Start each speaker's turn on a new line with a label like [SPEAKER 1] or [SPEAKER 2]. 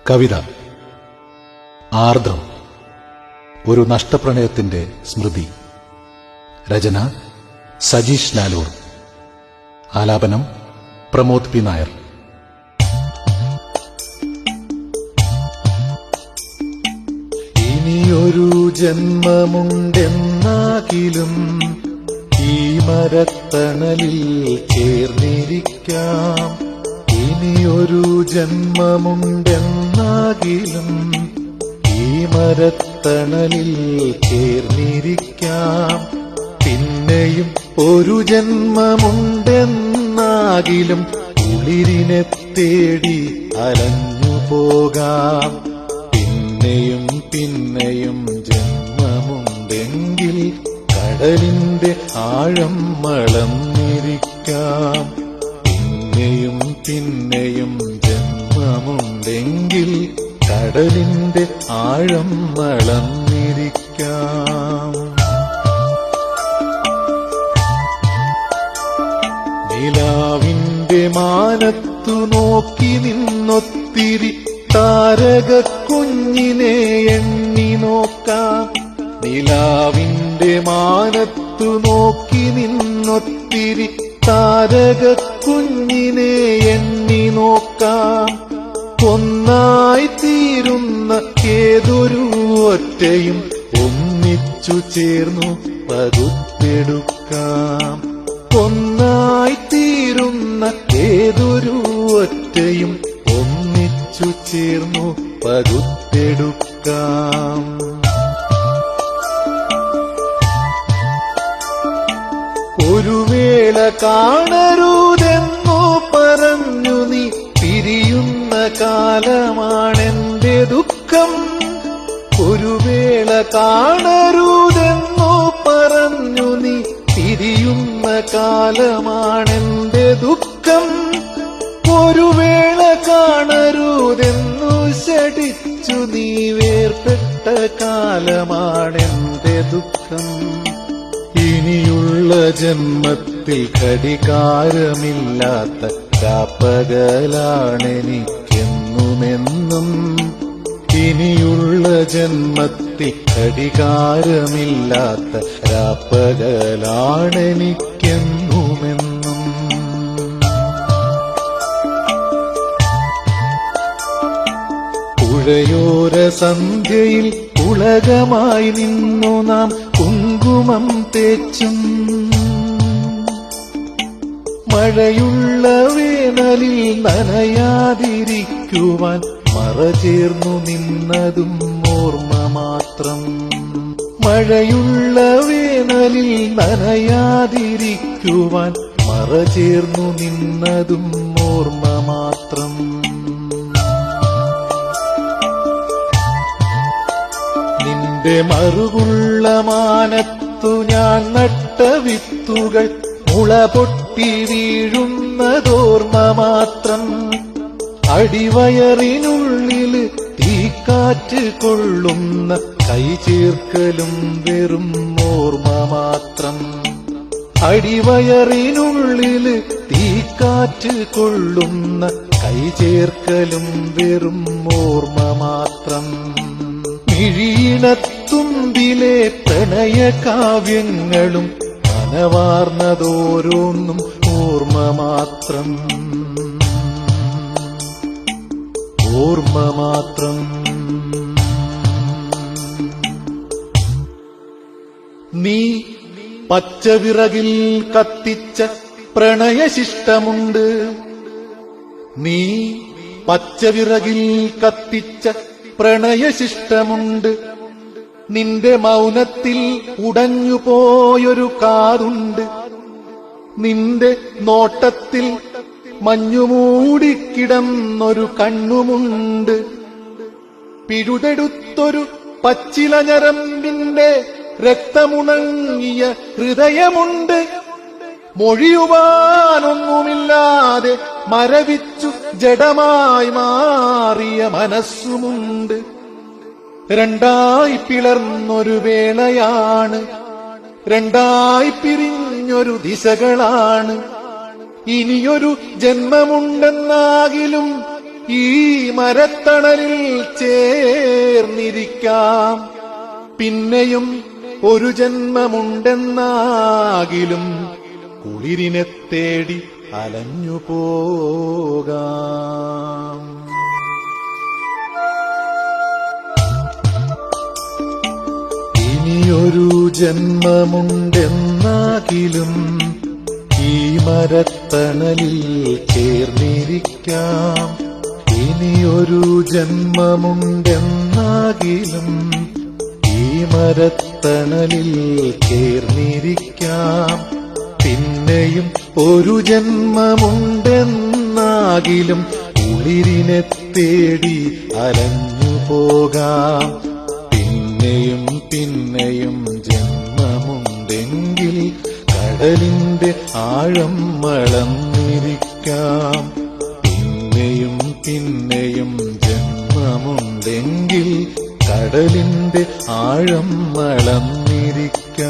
[SPEAKER 1] കവിത ആർദ്രം, ഒരു നഷ്ടപ്രണയത്തിന്റെ സ്മൃതി. രചന സജീഷ് ലാലൂർ. ആലാപനം പ്രമോദ് പി നായർ.
[SPEAKER 2] ഇനിയൊരു ജന്മമുണ്ടെന്നാകിലും ഈ മരത്തണലിൽ ചേർന്നിരിക്കാം. ഇനിയൊരു ജന്മമുണ്ടെന്നാകിലും ഈ മരത്തണലിൽ ചേർന്നിരിക്കാം. പിന്നെയും ഒരു ജന്മമുണ്ടെന്നാകിലും കുളിരിനെ തേടി അലഞ്ഞു പോകാം. പിന്നെയും പിന്നെയും ജന്മമുണ്ടെങ്കിൽ കടലിന്റെ ആഴം മളന്നിരിക്കാം. പിന്നെയും പിന്നെയും ജന്മമുണ്ടെങ്കിൽ കടലിന്റെ ആഴം മളന്നിരിക്കാം. നിലാവിന്റെ മാനത്തു നോക്കി നിന്നൊത്തിരി താരകക്കുഞ്ഞിനെ എണ്ണി നോക്കാം. നിലാവിന്റെ മാനത്തു നോക്കി നിന്നൊത്തിരി താരകക്കുഞ്ഞിനെ എണ്ണി നോക്കാം. ഒന്നായി തീരുന്ന ഏതൊരു ഒറ്റയും ഒന്നിച്ചു ചേർന്നു പകുത്തെടുക്കാം. ഒന്നായി തീരുന്ന ഏതൊരു ഒറ്റയും ഒന്നിച്ചു ചേർന്നു പകുത്തെടുക്കാം. ഒരു വേള കാണരുതെന്നു പറഞ്ഞു നീ പിരിയുന്ന കാലമാണെന്റെ ദുഃഖം. ഒരു വേള കാണരുതെന്നു പറഞ്ഞു നീ പിരിയുന്ന കാലമാണെന്റെ ദുഃഖം. ഒരു വേള കാണരുതെന്നു ശഠിച്ചു നീ വേർപെട്ട കാലമാണെന്റെ ദുഃഖം. ഇനിയുള്ള ജന്മത്തിൽ ഘടികാരമില്ലാത്ത രാപ്പകലാണെനിക്കെന്നുമെന്നും. ഇനിയുള്ള ജന്മത്തിൽ ഘടികാരമില്ലാത്ത രാപ്പകലാണെനിക്കെന്നുമെന്നും. പുഴയോര സന്ധ്യയിൽ ഉലകമായി നിന്നു നാം കുങ്കുമം തേച്ചും. മഴയുള്ള വേനലിൽ നനയാതിരിക്കുവാൻ മറചേർന്നു നിന്നതും ഓർമ്മ മാത്രം. മഴയുള്ള വേനലിൽ നനയാതിരിക്കുവാൻ മറചേർന്നു നിന്നതും ഓർമ്മ മാത്രം. നിന്റെ മറുകുള്ള മാനത്തു ഞാൻ നട്ട വിത്തുകൾ മുള പൊട്ടി വീഴുന്നതോർമ്മ മാത്രം. അടിവയറിനുള്ളില് തീക്കാറ്റ് കൊള്ളുന്ന കൈ ചേർക്കലും വെറും ഓർമ്മ മാത്രം. അടിവയറിനുള്ളില് തീക്കാറ്റ് കൊള്ളുന്ന കൈ ചേർക്കലും വെറും ഓർമ്മ മാത്രം. മിഴിയിണത്തുമ്പിലെ പ്രണയകാവ്യങ്ങളും നനവാർന്നതോരോന്നും ഓർമ്മ മാത്രം. ഓർമ്മ മാത്രം. നീ പച്ചവിറകിൽ കത്തിച്ച പ്രണയശിഷ്ടമുണ്ട്. നീ പച്ചവിറകിൽ കത്തിച്ച പ്രണയശിഷ്ടമുണ്ട്. നിന്റെ മൗനത്തിൽ ഉടഞ്ഞുപോയൊരു കാതുണ്ട്. നിന്റെ നോട്ടത്തിൽ മഞ്ഞുമൂടിക്കിടന്നൊരു കണ്ണുമുണ്ട്. പിഴുതെടുത്തൊരു പച്ചില ഞരമ്പിന്റെ രക്തമുണങ്ങിയ ഹൃദയമുണ്ട്. മൊഴിയുവാനൊന്നുമില്ലാതെ മരവിച്ചു ജഡമായി മാറിയ മനസ്സുമുണ്ട്. രണ്ടായി പിളർന്നൊരു വേളയാണ്, രണ്ടായി പിരിഞ്ഞൊരു ദിശകളാണ്. ഇനിയൊരു ജന്മമുണ്ടെന്നാകിലും ഈ മരത്തണലിൽ ചേർന്നിരിക്കാം. പിന്നെയും ഒരു ജന്മമുണ്ടെന്നാകിലും കുളിരിനെ തേടി അലഞ്ഞു പോകാം. ഇനിയൊരു ജന്മമുണ്ടെന്നാകിലും ഈ മരത്തണലിൽ ചേർന്നിരിക്കാം. ഇനിയൊരു ജന്മമുണ്ടെന്നാകിലും ഈ മരത്തണലിൽ ചേർന്നിരിക്കാം. പിന്നെയും ഒരു ജന്മമുണ്ടെന്നാകിലും കുളിരിനെ തേടി അലഞ്ഞു പോകാം. പിന്നെയും പിന്നെയും ജന്മമുണ്ടെങ്കിൽ കടലിന്റെ ആഴം വളർന്നിരിക്കാം. പിന്നെയും പിന്നെയും ജന്മമുണ്ടെങ്കിൽ കടലിന്റെ ആഴം വളർന്നിരിക്കാം.